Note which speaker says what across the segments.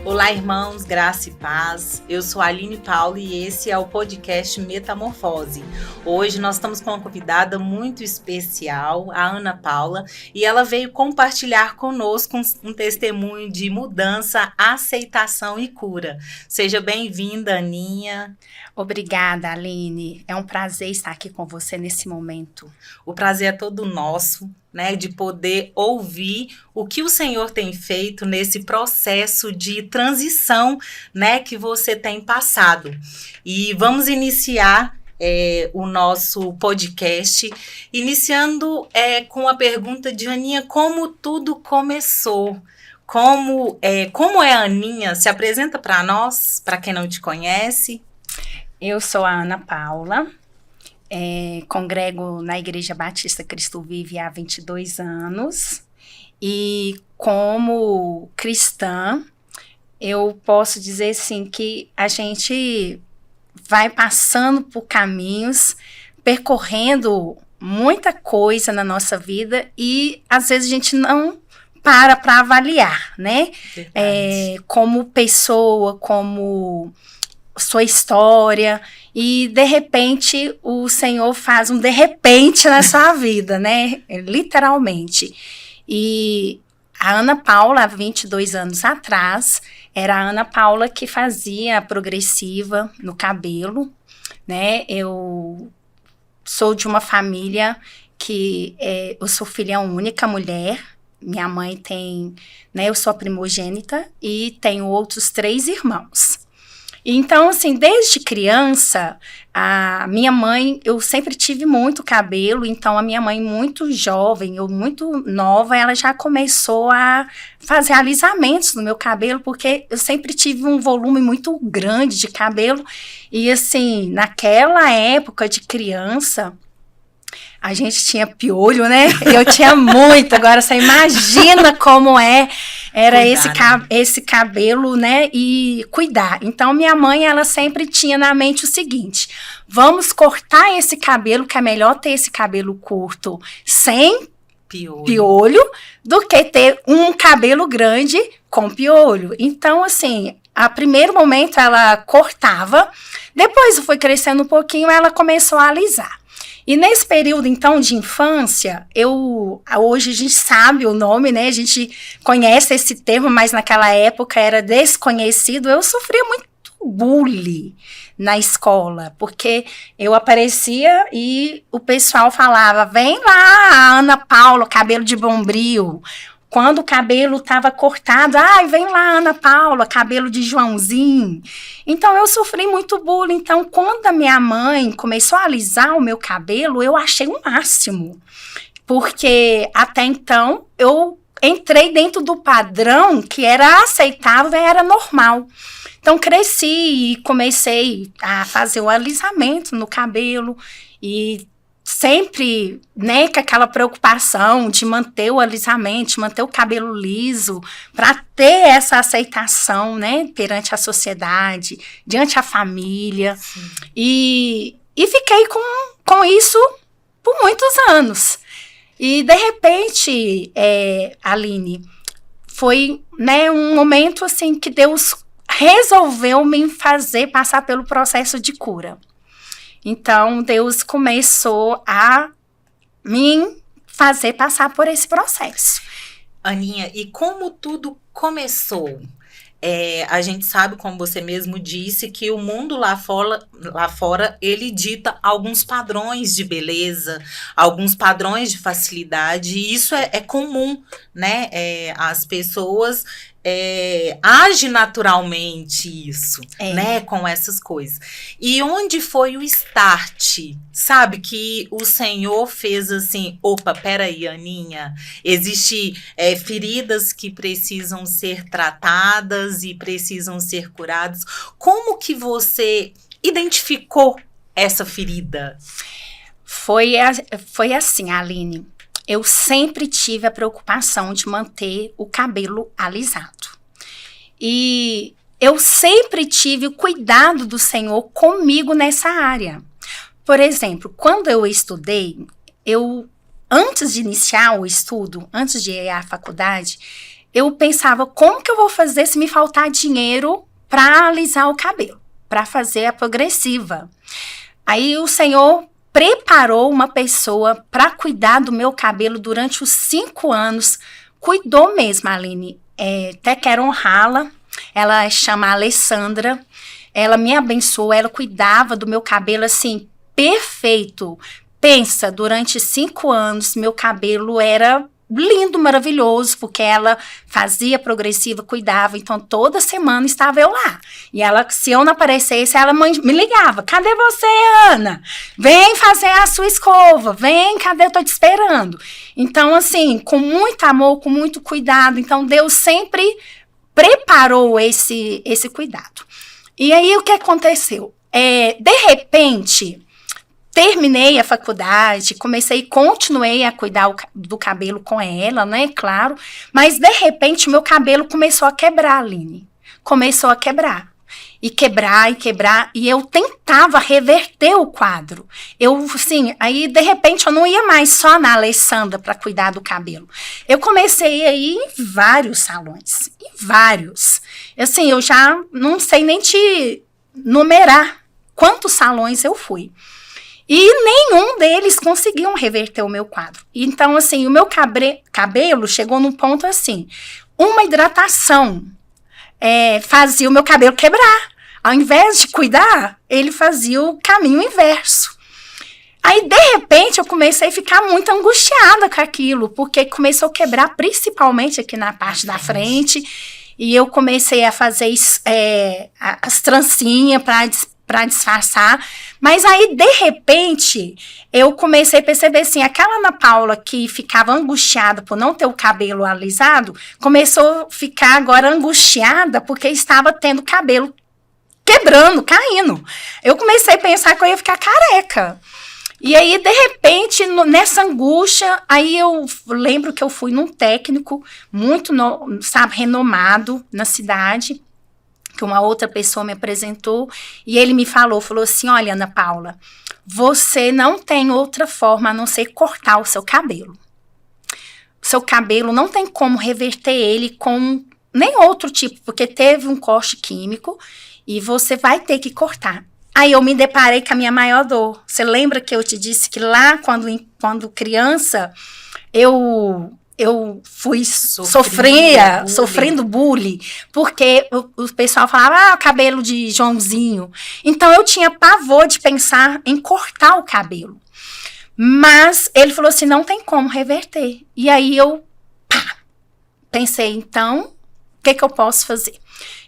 Speaker 1: Olá, irmãos, graça e paz. Eu sou a Aline Paula e esse é o podcast Metamorfose. Hoje nós estamos com uma convidada muito especial, a Ana Paula, e ela veio compartilhar conosco um testemunho de mudança, aceitação e cura. Seja bem-vinda, Aninha.
Speaker 2: Obrigada, Aline. É um prazer estar aqui com você nesse momento.
Speaker 1: O prazer é todo nosso, né, de poder ouvir o que o Senhor tem feito nesse processo de transição, né, que você tem passado. E vamos iniciar o nosso podcast, iniciando com a pergunta de Aninha, como tudo começou? Como é a Aninha? Se apresenta para nós, para quem não te conhece.
Speaker 2: Eu sou a Ana Paula, congrego na Igreja Batista Cristo Vive há 22 anos e como cristã, eu posso dizer assim que a gente vai passando por caminhos, percorrendo muita coisa na nossa vida e às vezes a gente não para avaliar, né? Como pessoa, como sua história, e de repente o Senhor faz um de repente na sua vida, né? Literalmente. E a Ana Paula, há 22 anos atrás, era a Ana Paula que fazia progressiva no cabelo, né? Eu sou de uma família que eu sou filha única, mulher. Minha mãe tem, né? Eu sou a primogênita e tenho outros 3 irmãos. Então, assim, desde criança, a minha mãe, eu sempre tive muito cabelo, então a minha mãe muito jovem, eu muito nova, ela já começou a fazer alisamentos no meu cabelo, porque eu sempre tive um volume muito grande de cabelo, e assim, naquela época de criança, a gente tinha piolho, né? Eu tinha muito. Agora você imagina como era esse cabelo, né? E cuidar. Então, minha mãe, ela sempre tinha na mente o seguinte: vamos cortar esse cabelo, que é melhor ter esse cabelo curto sem piolho do que ter um cabelo grande com piolho. Então, assim, a primeiro momento ela cortava, depois foi crescendo um pouquinho, ela começou a alisar. E nesse período, então, de infância, hoje a gente sabe o nome, né? A gente conhece esse termo, mas naquela época era desconhecido. Eu sofria muito bullying na escola, porque eu aparecia e o pessoal falava: vem lá, Ana Paula, cabelo de bombril. Quando o cabelo estava cortado, vem lá, Ana Paula, cabelo de Joãozinho. Então, eu sofri muito bullying. Então, quando a minha mãe começou a alisar o meu cabelo, eu achei o máximo. Porque, até então, eu entrei dentro do padrão que era aceitável e era normal. Então, cresci e comecei a fazer o alisamento no cabelo e sempre, né, com aquela preocupação de manter o alisamento, de manter o cabelo liso, para ter essa aceitação, né, perante a sociedade, diante a família. E fiquei com isso por muitos anos. E, de repente, Aline, foi, né, um momento assim que Deus resolveu me fazer passar pelo processo de cura. Então, Deus começou a me fazer passar por esse processo.
Speaker 1: Aninha, e como tudo começou? A gente sabe, como você mesmo disse, que o mundo lá fora, ele dita alguns padrões de beleza, alguns padrões de facilidade, e isso é comum, né? As pessoas agem naturalmente isso, né? Com essas coisas. E onde foi o start? Sabe, que o Senhor fez assim: opa, peraí, Aninha, existem feridas que precisam ser tratadas e precisam ser curadas. Como que você identificou essa ferida?
Speaker 2: Foi assim, Aline. Eu sempre tive a preocupação de manter o cabelo alisado. E eu sempre tive o cuidado do Senhor comigo nessa área. Por exemplo, quando eu estudei, antes de iniciar o estudo, antes de ir à faculdade, eu pensava, como que eu vou fazer se me faltar dinheiro para alisar o cabelo, para fazer a progressiva? Aí o Senhor preparou uma pessoa para cuidar do meu cabelo durante os 5 anos, cuidou mesmo, Aline. Até quero honrá-la, ela chama Alessandra, ela me abençoou, ela cuidava do meu cabelo assim, perfeito. Pensa, durante 5 anos, meu cabelo era lindo, maravilhoso, porque ela fazia progressiva, cuidava, então toda semana estava eu lá. E ela, se eu não aparecesse, ela me ligava, cadê você, Ana? Vem fazer a sua escova, vem, cadê? Eu tô te esperando. Então, assim, com muito amor, com muito cuidado, então Deus sempre preparou esse cuidado. E aí, o que aconteceu? De repente, terminei a faculdade, continuei a cuidar do cabelo com ela, né, claro, mas de repente o meu cabelo começou a quebrar, Aline, começou a quebrar, e quebrar, e eu tentava reverter o quadro, aí de repente eu não ia mais só na Alessandra para cuidar do cabelo, eu comecei a ir em vários salões, assim, eu já não sei nem te numerar quantos salões eu fui. E nenhum deles conseguiam reverter o meu quadro. Então, assim, o meu cabelo chegou num ponto assim, uma hidratação fazia o meu cabelo quebrar. Ao invés de cuidar, ele fazia o caminho inverso. Aí, de repente, eu comecei a ficar muito angustiada com aquilo, porque começou a quebrar principalmente aqui na parte da frente, e eu comecei a fazer as trancinhas para disfarçar, mas aí, de repente, eu comecei a perceber assim, aquela Ana Paula que ficava angustiada por não ter o cabelo alisado, começou a ficar agora angustiada porque estava tendo cabelo quebrando, caindo. Eu comecei a pensar que eu ia ficar careca. E aí, de repente, nessa angústia, aí eu lembro que eu fui num técnico muito, renomado na cidade, que uma outra pessoa me apresentou, e ele me falou assim, olha, Ana Paula, você não tem outra forma a não ser cortar o seu cabelo. O seu cabelo não tem como reverter ele com nem outro tipo, porque teve um corte químico, e você vai ter que cortar. Aí eu me deparei com a minha maior dor. Você lembra que eu te disse que lá, quando criança, eu fui sofrendo bullying, porque o pessoal falava, cabelo de Joãozinho. Então, eu tinha pavor de pensar em cortar o cabelo. Mas ele falou assim, não tem como reverter. E aí eu pensei, então, o que eu posso fazer?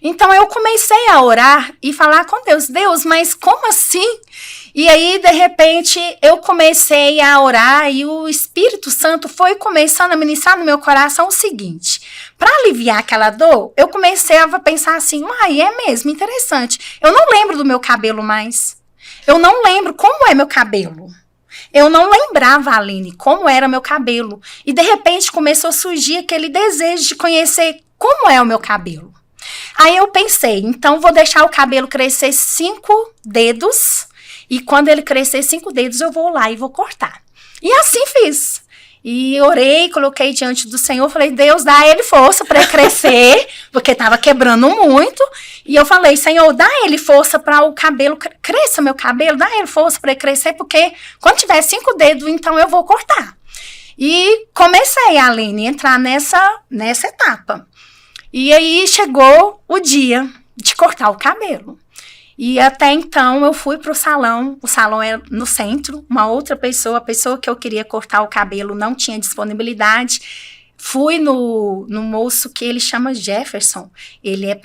Speaker 2: Então, eu comecei a orar e falar com Deus, Deus, mas como assim? E aí, de repente, eu comecei a orar e o Espírito Santo foi começando a ministrar no meu coração o seguinte, para aliviar aquela dor, eu comecei a pensar assim, é mesmo, interessante, eu não lembro do meu cabelo mais, eu não lembro como é meu cabelo. Eu não lembrava, Aline, como era meu cabelo. E, de repente, começou a surgir aquele desejo de conhecer como é o meu cabelo. Aí eu pensei, então vou deixar o cabelo crescer 5 dedos, e quando ele crescer 5 dedos, eu vou lá e vou cortar. E assim fiz. E orei, coloquei diante do Senhor, falei, Deus, dá ele força para ele crescer, porque estava quebrando muito. E eu falei, Senhor, dá ele força para o cabelo, cresça meu cabelo, dá ele força para ele crescer, porque quando tiver 5 dedos, então eu vou cortar. E comecei, Aline, a entrar nessa etapa. E aí chegou o dia de cortar o cabelo. E até então eu fui para o salão é no centro, uma outra pessoa, a pessoa que eu queria cortar o cabelo não tinha disponibilidade. Fui no moço que ele chama Jefferson, ele é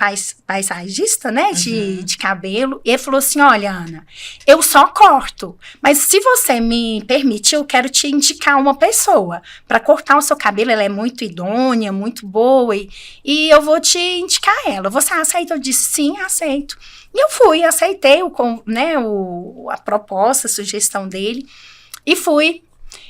Speaker 2: paisagista, né, de cabelo, e ele falou assim, olha, Ana, eu só corto, mas se você me permitir, eu quero te indicar uma pessoa para cortar o seu cabelo, ela é muito idônea, muito boa, e eu vou te indicar ela, você aceita? Eu disse, sim, aceito. E eu fui, aceitei a proposta, a sugestão dele, e fui.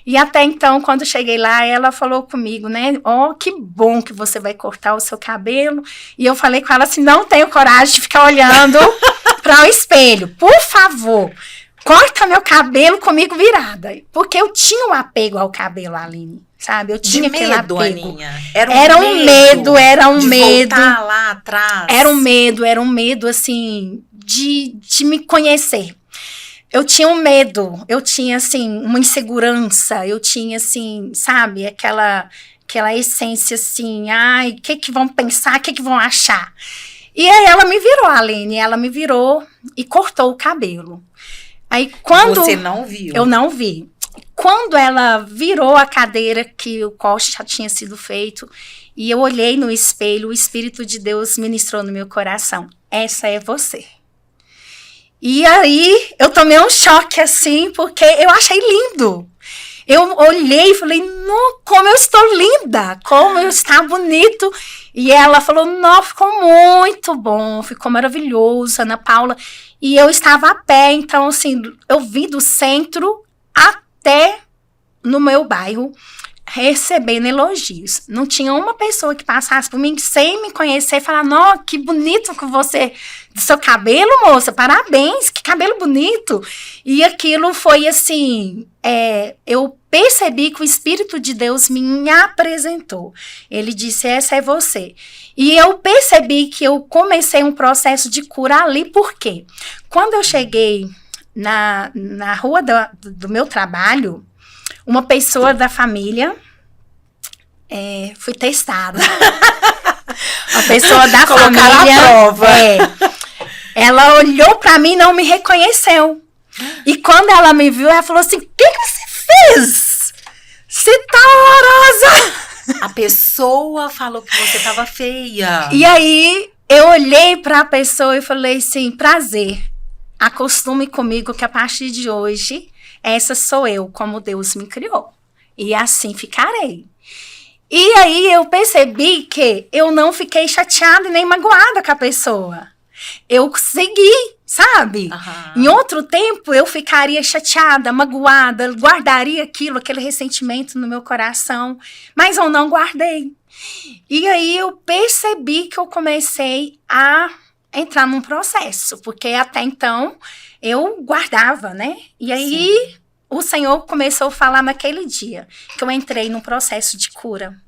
Speaker 2: E até então, quando cheguei lá, ela falou comigo, né? Que bom que você vai cortar o seu cabelo. E eu falei com ela assim, não tenho coragem de ficar olhando para o espelho. Por favor, corta meu cabelo comigo virada. Porque eu tinha um apego ao cabelo, Aline, sabe? Eu tinha aquele apego.
Speaker 1: Aninha.
Speaker 2: Era um medo, era um
Speaker 1: de
Speaker 2: medo.
Speaker 1: voltar lá atrás.
Speaker 2: Era um medo, assim, de me conhecer. Eu tinha um medo, eu tinha, assim, uma insegurança, eu tinha, assim, sabe, aquela essência, assim, ai, o que vão pensar, o que vão achar? E aí ela me virou, Aline, ela me virou e cortou o cabelo. Aí quando...
Speaker 1: Você não viu?
Speaker 2: Eu não vi. Quando ela virou a cadeira que o corte já tinha sido feito, e eu olhei no espelho, o Espírito de Deus ministrou no meu coração. Essa é você. E aí, eu tomei um choque, assim, porque eu achei lindo. Eu olhei e falei, não, como eu estou linda, como eu está bonito. E ela falou, não, ficou muito bom, ficou maravilhoso, Ana Paula. E eu estava a pé, então, assim, eu vim do centro até no meu bairro, recebendo elogios. Não tinha uma pessoa que passasse por mim sem me conhecer e falar, não, que bonito que você, do seu cabelo, moça, parabéns, que cabelo bonito. E aquilo foi assim, eu percebi que o Espírito de Deus me apresentou. Ele disse, essa é você. E eu percebi que eu comecei um processo de cura ali, por quê? Quando eu cheguei na rua do meu trabalho, uma pessoa da família, fui testada. Uma pessoa da família, ela olhou pra mim e não me reconheceu. E quando ela me viu, ela falou assim, o que você fez? Você tá horrorosa.
Speaker 1: A pessoa falou que você tava feia.
Speaker 2: E aí, eu olhei pra pessoa e falei assim, prazer, acostume comigo que a partir de hoje, essa sou eu, como Deus me criou. E assim ficarei. E aí eu percebi que eu não fiquei chateada e nem magoada com a pessoa. Eu segui, sabe?
Speaker 1: Uhum.
Speaker 2: Em outro tempo eu ficaria chateada, magoada, guardaria aquele ressentimento no meu coração. Mas eu não guardei. E aí eu percebi que eu comecei a entrar num processo. Porque até então eu guardava, né? E aí... Sim. O Senhor começou a falar naquele dia que eu entrei num processo de cura.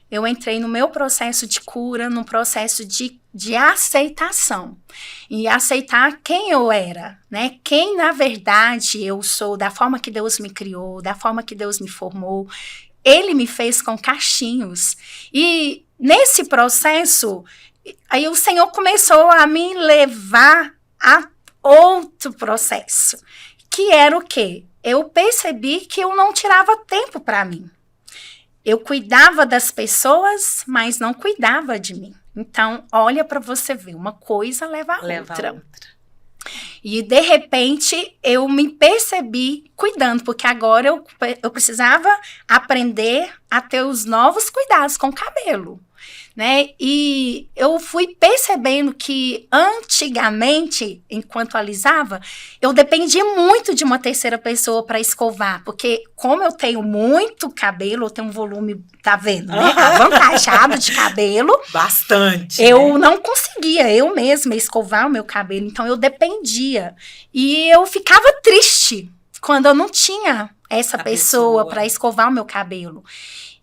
Speaker 2: Eu entrei no meu processo de cura, num processo de aceitação. E aceitar quem eu era, né? Quem, na verdade, eu sou, da forma que Deus me criou, da forma que Deus me formou. Ele me fez com cachinhos. E nesse processo, aí o Senhor começou a me levar a outro processo. Que era o quê? Eu percebi que eu não tirava tempo para mim. Eu cuidava das pessoas, mas não cuidava de mim. Então, olha para você ver, uma coisa leva a outra. E, de repente, eu me percebi cuidando, porque agora eu precisava aprender a ter os novos cuidados com o cabelo. Né? E eu fui percebendo que antigamente, enquanto alisava, eu dependia muito de uma terceira pessoa para escovar, porque como eu tenho muito cabelo, eu tenho um volume, tá vendo, né? Avantajado de cabelo.
Speaker 1: Bastante.
Speaker 2: Eu não conseguia eu mesma escovar o meu cabelo, então eu dependia. E eu ficava triste quando eu não tinha essa pessoa para escovar o meu cabelo.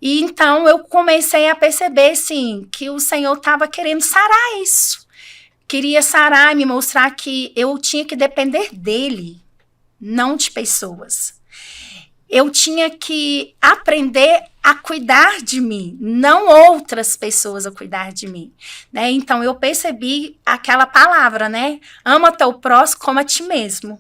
Speaker 2: E então eu comecei a perceber, assim, que o Senhor estava querendo sarar isso. Queria sarar e me mostrar que eu tinha que depender dele, não de pessoas. Eu tinha que aprender a cuidar de mim, não outras pessoas a cuidar de mim. Né? Então eu percebi aquela palavra, né? Ama teu próximo como a ti mesmo.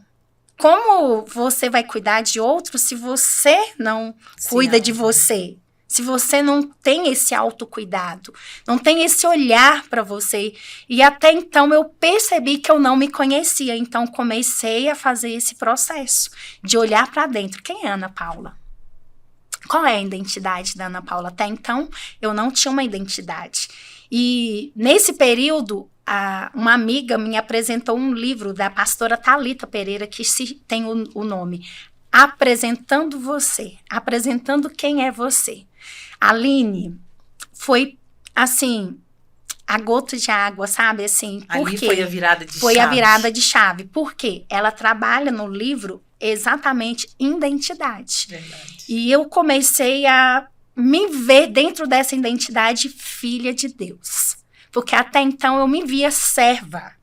Speaker 2: Como você vai cuidar de outros se você não cuida de você? Se você não tem esse autocuidado, não tem esse olhar para você. E até então eu percebi que eu não me conhecia. Então comecei a fazer esse processo de olhar para dentro. Quem é Ana Paula? Qual é a identidade da Ana Paula? Até então eu não tinha uma identidade. E nesse período, uma amiga me apresentou um livro da pastora Thalita Pereira, que tem o nome Apresentando Você, apresentando quem é você. Aline, foi assim, a gota de água, sabe? Assim, por
Speaker 1: Ali
Speaker 2: quê?
Speaker 1: foi a virada de
Speaker 2: Foi
Speaker 1: chave.
Speaker 2: a virada de chave. Por quê? Ela trabalha no livro exatamente identidade.
Speaker 1: Verdade.
Speaker 2: E eu comecei a me ver dentro dessa identidade filha de Deus. Porque até então eu me via serva.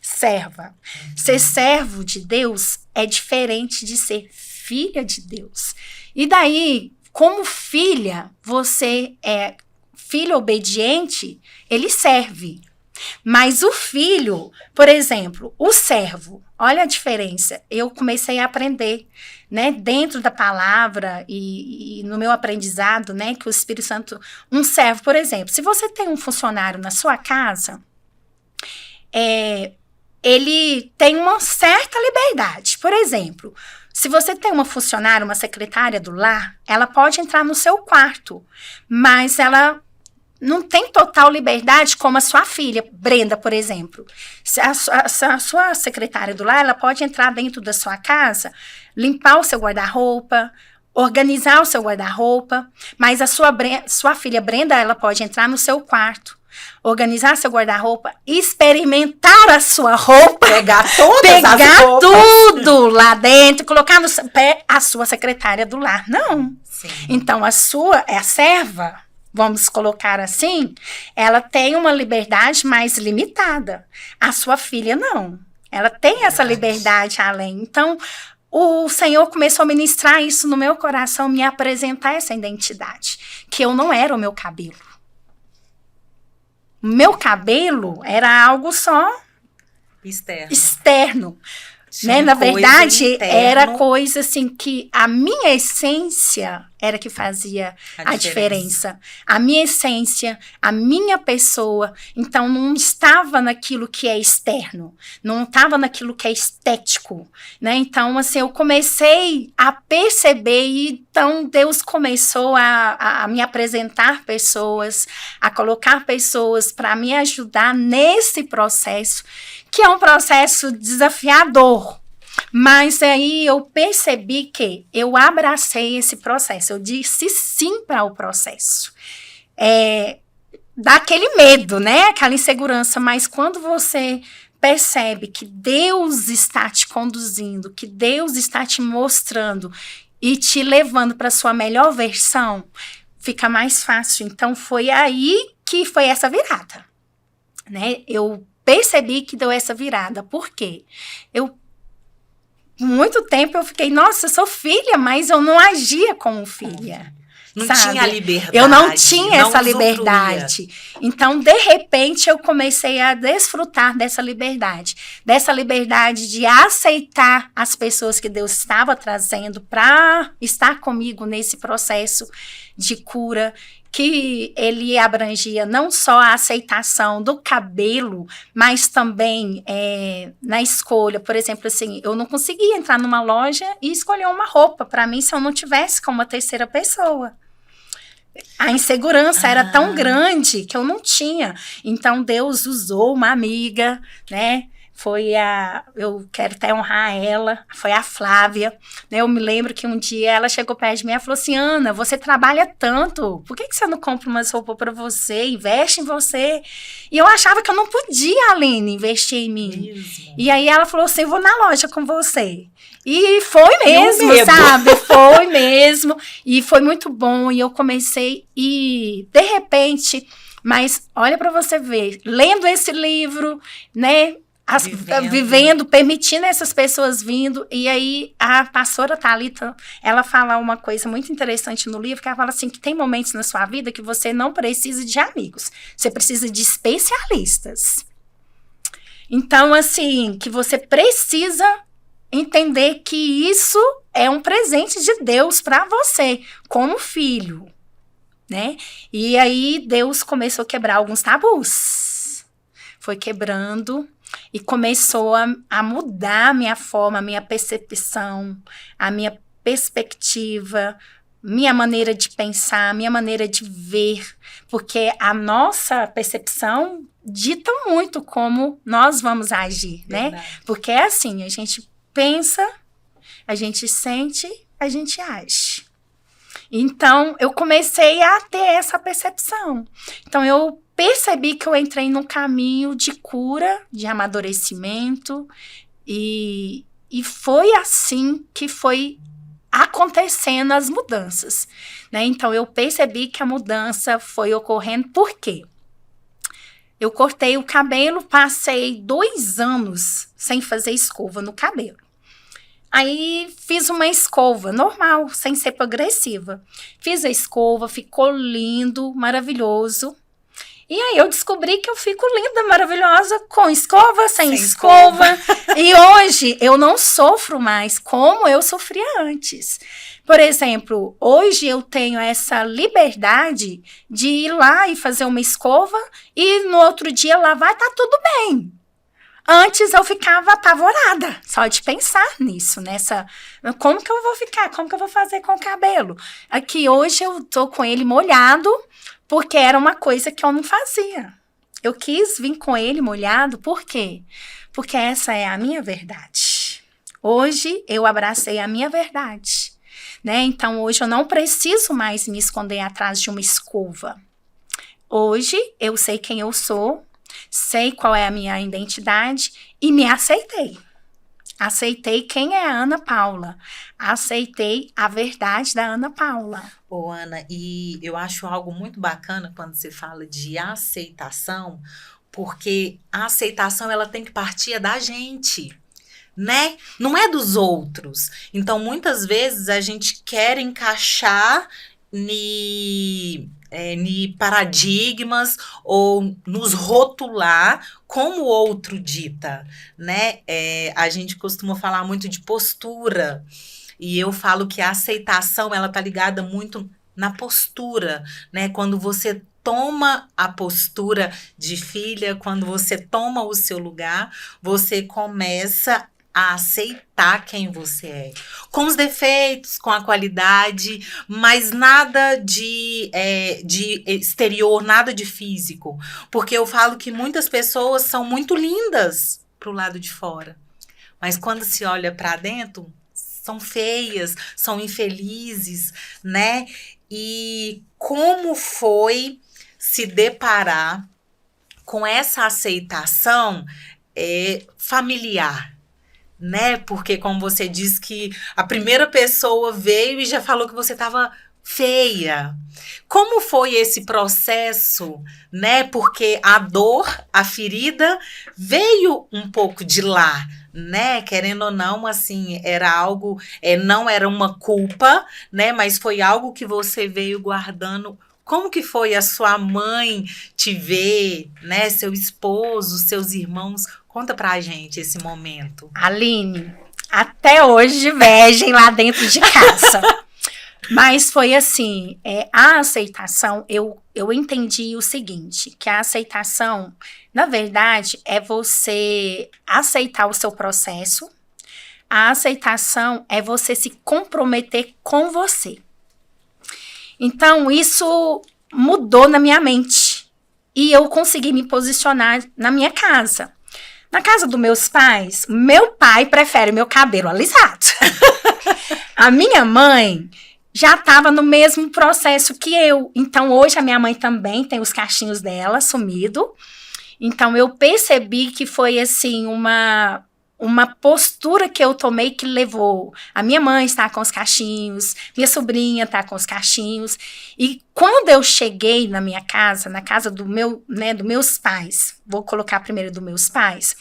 Speaker 2: Ser servo de Deus é diferente de ser filha de Deus. E daí, como filha, você é filho obediente, ele serve. Mas o filho, por exemplo, o servo, olha a diferença. Eu comecei a aprender, né, dentro da palavra e no meu aprendizado, né, que o Espírito Santo, um servo, por exemplo, se você tem um funcionário na sua casa, ele tem uma certa liberdade. Por exemplo, se você tem uma funcionária, uma secretária do lar, ela pode entrar no seu quarto, mas ela não tem total liberdade como a sua filha, Brenda, por exemplo. Se a sua secretária do lar, ela pode entrar dentro da sua casa, limpar o seu guarda-roupa, organizar o seu guarda-roupa, mas a sua filha Brenda, ela pode entrar no seu quarto, organizar seu guarda-roupa, experimentar a sua roupa,
Speaker 1: Pegar todas
Speaker 2: pegar
Speaker 1: as roupas.
Speaker 2: tudo lá dentro, colocar no pé a sua secretária do lar. Não.
Speaker 1: Sim.
Speaker 2: Então, a serva, vamos colocar assim, ela tem uma liberdade mais limitada. A sua filha não. Ela tem essa liberdade além. Então, o Senhor começou a ministrar isso no meu coração, me apresentar essa identidade, que eu não era o meu cabelo. O meu cabelo era algo só externo. Né? Na verdade, era coisa assim que a minha essência era que fazia a diferença. A minha essência, a minha pessoa. Então, não estava naquilo que é externo. Não estava naquilo que é estético. Né? Então, assim, eu comecei a perceber e então Deus começou a me apresentar pessoas, a colocar pessoas para me ajudar nesse processo, que é um processo desafiador. Mas aí eu percebi que eu abracei esse processo, eu disse sim para o processo. Dá aquele medo, né? Aquela insegurança, mas quando você percebe que Deus está te conduzindo, que Deus está te mostrando e te levando para a sua melhor versão, fica mais fácil. Então foi aí que foi essa virada, né? Eu percebi que deu essa virada. Por quê? Muito tempo eu fiquei, nossa, eu sou filha, mas eu não agia como filha.
Speaker 1: Não
Speaker 2: sabe?
Speaker 1: tinha liberdade.
Speaker 2: Eu não tinha essa liberdade. Então, de repente, eu comecei a desfrutar dessa liberdade de aceitar as pessoas que Deus estava trazendo para estar comigo nesse processo de cura, que ele abrangia não só a aceitação do cabelo, mas também na escolha. Por exemplo, assim, eu não conseguia entrar numa loja e escolher uma roupa para mim se eu não tivesse com uma terceira pessoa. A insegurança era tão grande que eu não tinha. Então, Deus usou uma amiga, né? Eu quero até honrar ela, foi a Flávia, né? Eu me lembro que um dia ela chegou perto de mim e falou assim, Ana, você trabalha tanto, por que você não compra umas roupas para você, investe em você? E eu achava que eu não podia, Aline, investir em mim. Mesmo. E aí ela falou assim, eu vou na loja com você. E foi mesmo, sabe? Foi mesmo. E foi muito bom. E eu comecei e, de repente, mas olha para você ver, lendo esse livro, né? Vivendo, permitindo essas pessoas vindo. E aí, a pastora Thalita, ela fala uma coisa muito interessante no livro, que ela fala assim, que tem momentos na sua vida que você não precisa de amigos. Você precisa de especialistas. Então, assim, que você precisa entender que isso é um presente de Deus para você, como filho, né? E aí, Deus começou a quebrar alguns tabus. Foi quebrando e começou a mudar a minha forma, a minha percepção, a minha perspectiva, minha maneira de pensar, minha maneira de ver, porque a nossa percepção dita muito como nós vamos agir, né? Porque é assim, a gente pensa, a gente sente, a gente age. Então, eu comecei a ter essa percepção. Então, eu percebi que eu entrei num caminho de cura, de amadurecimento, e foi assim que foi acontecendo as mudanças, né? Então, eu percebi que a mudança foi ocorrendo. Por quê? Eu cortei o cabelo, passei 2 anos sem fazer escova no cabelo. Aí, fiz uma escova normal, sem ser progressiva. Fiz a escova, ficou lindo, maravilhoso. E aí, eu descobri que eu fico linda, maravilhosa, com escova, sem escova. E hoje, eu não sofro mais como eu sofria antes. Por exemplo, hoje eu tenho essa liberdade de ir lá e fazer uma escova e no outro dia lavar, tá tudo bem. Antes eu ficava apavorada, só de pensar nisso, como que eu vou ficar, como que eu vou fazer com o cabelo? Aqui hoje eu tô com ele molhado, porque era uma coisa que eu não fazia. Eu quis vir com ele molhado, por quê? Porque essa é a minha verdade. Hoje eu abracei a minha verdade, né? Então hoje eu não preciso mais me esconder atrás de uma escova. Hoje eu sei quem eu sou, sei qual é a minha identidade e me aceitei. Aceitei quem é a Ana Paula. Aceitei a verdade da Ana Paula.
Speaker 1: Ô, Ana, e eu acho algo muito bacana quando você fala de aceitação, porque a aceitação ela tem que partir da gente, né? Não é dos outros. Então, muitas vezes a gente quer encaixar ni paradigmas ou nos rotular como o outro dita, né? A gente costuma falar muito de postura e eu falo que a aceitação ela tá ligada muito na postura, né? Quando você toma a postura de filha, quando você toma o seu lugar, você começa a aceitar quem você é. Com os defeitos, com a qualidade, mas nada de exterior, nada de físico. Porque eu falo que muitas pessoas são muito lindas pro lado de fora. Mas quando se olha para dentro, são feias, são infelizes, né? E como foi se deparar com essa aceitação familiar? Né? Porque, como você disse que a primeira pessoa veio e já falou que você estava feia. Como foi esse processo, né? Porque a dor, a ferida, veio um pouco de lá, né? Querendo ou não, assim, era algo, não era uma culpa, né? Mas foi algo que você veio guardando. Como que foi a sua mãe te ver, né? Seu esposo, seus irmãos? Conta pra gente esse momento.
Speaker 2: Aline, até hoje vegem lá dentro de casa. Mas foi assim, a aceitação, eu entendi o seguinte, que a aceitação, na verdade, é você aceitar o seu processo. A aceitação é você se comprometer com você. Então, isso mudou na minha mente. E eu consegui me posicionar na minha casa. Na casa dos meus pais, meu pai prefere meu cabelo alisado. A minha mãe já estava no mesmo processo que eu. Então, hoje a minha mãe também tem os cachinhos dela sumido. Então, eu percebi que foi, assim, uma postura que eu tomei que levou a minha mãe estar com os cachinhos, minha sobrinha estar com os cachinhos. E quando eu cheguei na minha casa, na casa dos meus pais, vou colocar primeiro dos meus pais,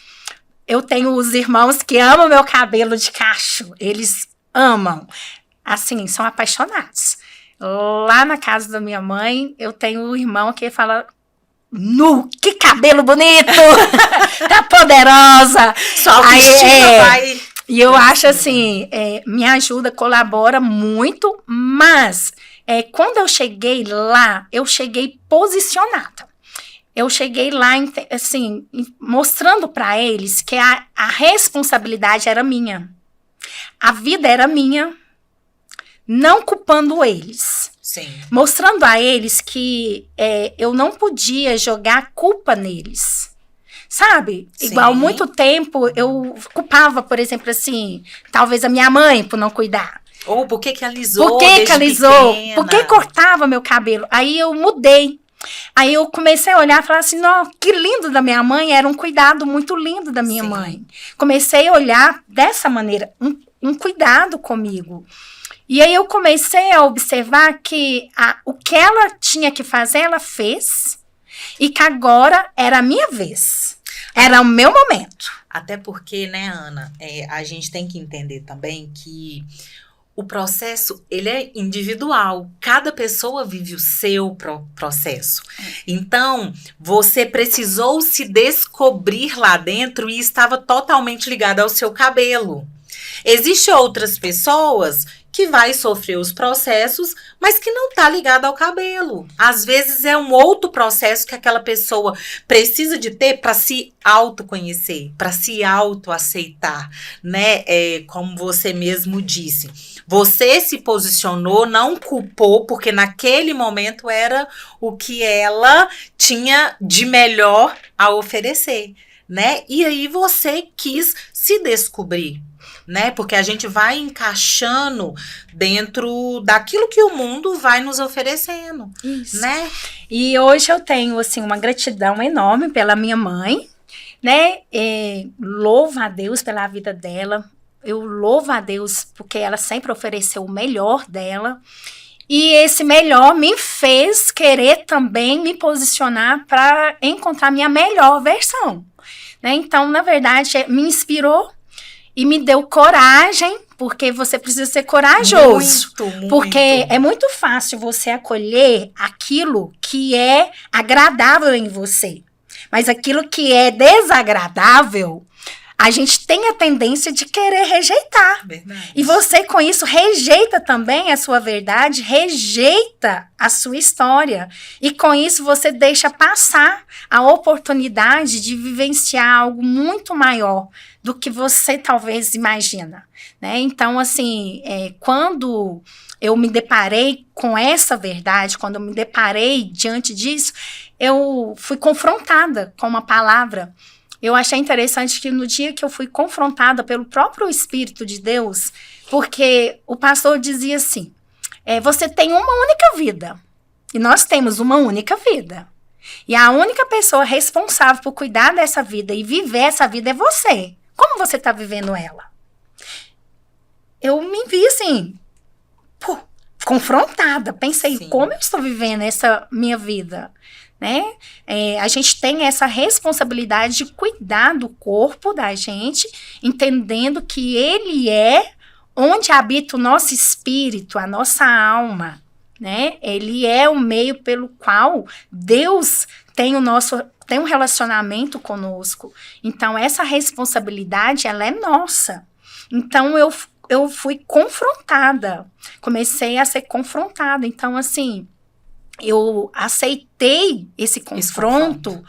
Speaker 2: eu tenho os irmãos que amam meu cabelo de cacho, eles amam, assim, são apaixonados. Lá na casa da minha mãe, eu tenho um irmão que fala... que cabelo bonito! Tá poderosa!
Speaker 1: Só vai...
Speaker 2: E eu acho assim, me ajuda, colabora muito, mas quando eu cheguei lá, eu cheguei posicionada. Eu cheguei lá, assim, mostrando para eles que a responsabilidade era minha. A vida era minha, não culpando eles.
Speaker 1: Sim.
Speaker 2: Mostrando a eles que eu não podia jogar culpa neles. Sabe? Sim. Igual muito tempo eu culpava, por exemplo, assim, talvez a minha mãe por não cuidar.
Speaker 1: Ou por que alisou?
Speaker 2: Por que alisou? Por que cortava meu cabelo? Aí eu mudei. Aí eu comecei a olhar e falar assim, não, que lindo da minha mãe, era um cuidado muito lindo da minha
Speaker 1: Sim.
Speaker 2: mãe. Comecei a olhar dessa maneira, um cuidado comigo. E aí eu comecei a observar que o que ela tinha que fazer, ela fez, e que agora era a minha vez. Era o meu momento.
Speaker 1: Até porque, né, Ana, a gente tem que entender também que o processo, ele é individual. Cada pessoa vive o seu processo. Então, você precisou se descobrir lá dentro e estava totalmente ligada ao seu cabelo. Existem outras pessoas que vai sofrer os processos, mas que não está ligada ao cabelo. Às vezes é um outro processo que aquela pessoa precisa de ter para se autoconhecer, para se autoaceitar, né? Como você mesmo disse. Você se posicionou, não culpou, porque naquele momento era o que ela tinha de melhor a oferecer, né? E aí você quis se descobrir, né? Porque a gente vai encaixando dentro daquilo que o mundo vai nos oferecendo,
Speaker 2: Isso.
Speaker 1: né?
Speaker 2: E hoje eu tenho, assim, uma gratidão enorme pela minha mãe, né? Louvo a Deus pela vida dela. Eu louvo a Deus porque ela sempre ofereceu o melhor dela. E esse melhor me fez querer também me posicionar para encontrar minha melhor versão, né? Então, na verdade, me inspirou e me deu coragem, porque você precisa ser corajoso.
Speaker 1: Muito.
Speaker 2: Porque é muito fácil você acolher aquilo que é agradável em você. Mas aquilo que é desagradável, a gente tem a tendência de querer rejeitar.
Speaker 1: Verdade.
Speaker 2: E você, com isso, rejeita também a sua verdade, rejeita a sua história. E com isso, você deixa passar a oportunidade de vivenciar algo muito maior do que você talvez imagina, né? Então, assim, quando eu me deparei com essa verdade, quando eu me deparei diante disso, eu fui confrontada com uma palavra. Eu achei interessante que no dia que eu fui confrontada pelo próprio Espírito de Deus, porque o pastor dizia assim, você tem uma única vida, e nós temos uma única vida. E a única pessoa responsável por cuidar dessa vida e viver essa vida é você. Como você está vivendo ela? Eu me vi assim, confrontada. Pensei,
Speaker 1: Sim.
Speaker 2: como eu estou vivendo essa minha vida? Né? A gente tem essa responsabilidade de cuidar do corpo da gente, entendendo que ele é onde habita o nosso espírito, a nossa alma, né? Ele é o meio pelo qual Deus tem um relacionamento conosco. Então, essa responsabilidade, ela é nossa. Então, eu fui confrontada, comecei a ser confrontada. Então, assim, eu aceitei esse confronto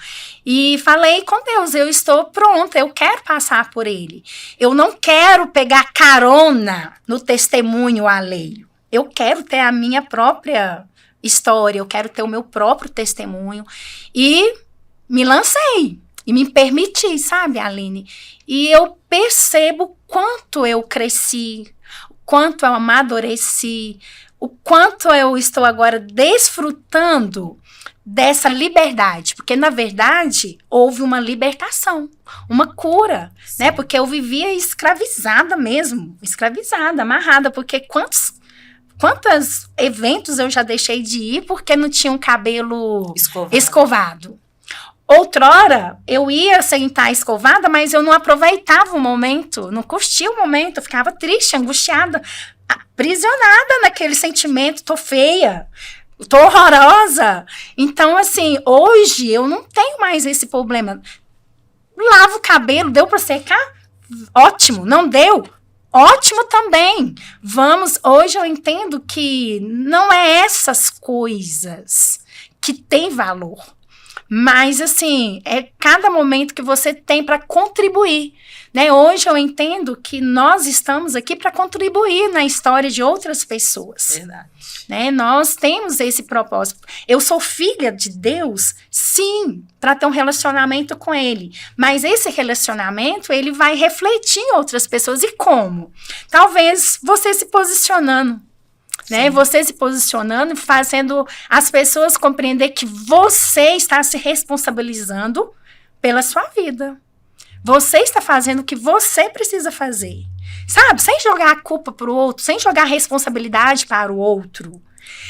Speaker 2: e falei com Deus, eu estou pronta, eu quero passar por ele. Eu não quero pegar carona no testemunho alheio. Eu quero ter a minha própria história, eu quero ter o meu próprio testemunho. E me lancei e me permiti, sabe, Aline? E eu percebo quanto eu cresci, quanto eu amadureci, o quanto eu estou agora desfrutando dessa liberdade, porque na verdade houve uma libertação, uma cura, né? Porque eu vivia escravizada mesmo, escravizada, amarrada, porque quantos eventos eu já deixei de ir porque não tinha um cabelo escovado. Outrora, eu ia sentar escovada, mas eu não aproveitava o momento, não curtia o momento, eu ficava triste, angustiada, aprisionada naquele sentimento, tô feia, tô horrorosa. Então, assim, hoje eu não tenho mais esse problema. Lavo o cabelo, deu para secar? Ótimo, não deu? Ótimo também. Hoje eu entendo que não é essas coisas que têm valor. Mas, assim, é cada momento que você tem para contribuir, né? Hoje eu entendo que nós estamos aqui para contribuir na história de outras pessoas.
Speaker 1: Verdade.
Speaker 2: Né? Nós temos esse propósito. Eu sou filha de Deus, sim, para ter um relacionamento com Ele. Mas esse relacionamento, ele vai refletir em outras pessoas. E como? Talvez você se posicionando, né? Você se posicionando e fazendo as pessoas compreender que você está se responsabilizando pela sua vida. Você está fazendo o que você precisa fazer. Sabe? Sem jogar a culpa para o outro, sem jogar a responsabilidade para o outro.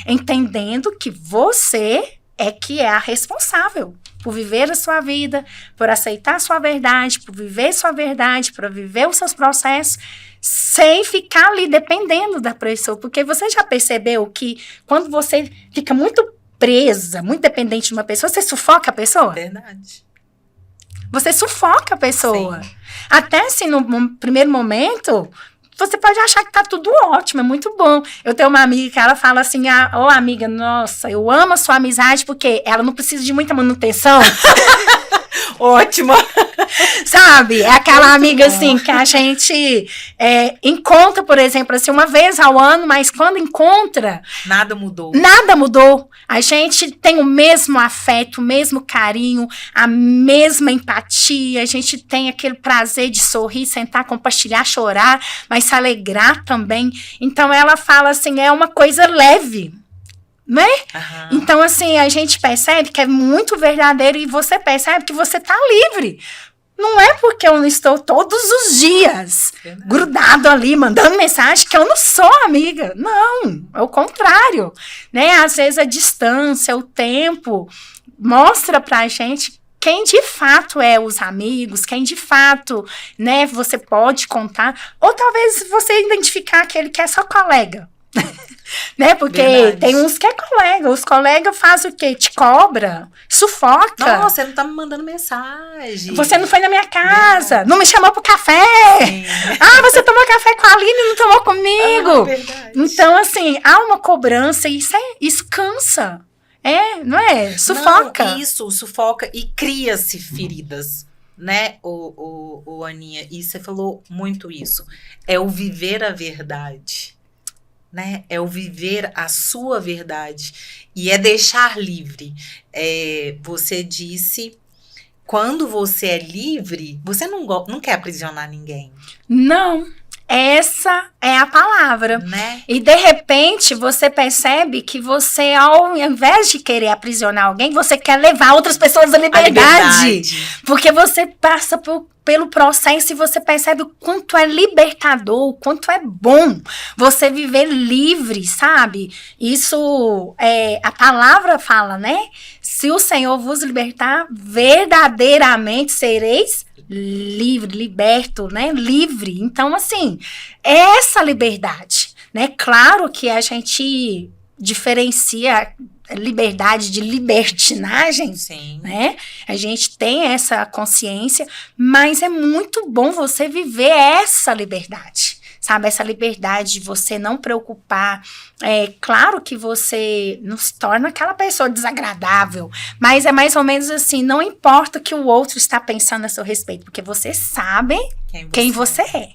Speaker 2: Entendendo que você é que é a responsável por viver a sua vida, por aceitar a sua verdade, por viver sua verdade, por viver os seus processos, sem ficar ali dependendo da pessoa. Porque você já percebeu que quando você fica muito presa, muito dependente de uma pessoa, você sufoca a pessoa?
Speaker 1: Verdade.
Speaker 2: Você sufoca a pessoa.
Speaker 1: Sim.
Speaker 2: Até assim, no primeiro momento, você pode achar que tá tudo ótimo, é muito bom. Eu tenho uma amiga que ela fala assim, ô amiga, nossa, eu amo a sua amizade porque ela não precisa de muita manutenção.
Speaker 1: Ótima.
Speaker 2: Sabe? É aquela
Speaker 1: Muito
Speaker 2: amiga,
Speaker 1: bom.
Speaker 2: assim, que a gente encontra, por exemplo, assim, uma vez ao ano, mas quando encontra,
Speaker 1: Nada mudou.
Speaker 2: nada mudou. A gente tem o mesmo afeto, o mesmo carinho, a mesma empatia. A gente tem aquele prazer de sorrir, sentar, compartilhar, chorar, mas se alegrar também. Então, ela fala assim, é uma coisa leve, né?
Speaker 1: Aham.
Speaker 2: Então, assim, a gente percebe que é muito verdadeiro e você percebe que você tá livre. Não é porque eu não estou todos os dias
Speaker 1: Verdade.
Speaker 2: grudado ali, mandando mensagem, que eu não sou amiga. Não, é o contrário. Né? Às vezes a distância, o tempo, mostra pra gente quem de fato é os amigos, quem de fato, né, você pode contar. Ou talvez você identificar aquele que é só colega. Né? Porque
Speaker 1: Verdade.
Speaker 2: tem uns que é colega. Os colegas fazem o quê? Te cobra, sufoca.
Speaker 1: Nossa, você não tá me mandando mensagem.
Speaker 2: Você não foi na minha casa,
Speaker 1: Verdade.
Speaker 2: não me chamou pro café.
Speaker 1: Sim.
Speaker 2: Ah, você tomou café com a Aline e não tomou comigo.
Speaker 1: Verdade.
Speaker 2: Então, assim, há uma cobrança e isso cansa. Não é? Sufoca.
Speaker 1: Não, isso, sufoca e cria-se feridas, né, o Aninha? E você falou muito isso. É o viver a verdade. Né? É o viver a sua verdade e é deixar livre. Você disse, quando você é livre, você não quer aprisionar ninguém,
Speaker 2: Não, essa é a palavra.
Speaker 1: né?
Speaker 2: E de repente você percebe que você, ao invés de querer aprisionar alguém, você quer levar outras pessoas à
Speaker 1: A
Speaker 2: liberdade. Porque você passa pelo processo e você percebe o quanto é libertador, o quanto é bom você viver livre, sabe? Isso, a palavra fala, né? Se o Senhor vos libertar, verdadeiramente sereis livre, liberto, né? Livre. Então, assim, é essa liberdade, né? Claro que a gente diferencia liberdade de libertinagem,
Speaker 1: Sim.
Speaker 2: né? A gente tem essa consciência, mas é muito bom você viver essa liberdade, sabe? Essa liberdade de você não preocupar. Claro que você não se torna aquela pessoa desagradável, mas é mais ou menos assim, não importa o que o outro está pensando a seu respeito, porque você sabe quem você é.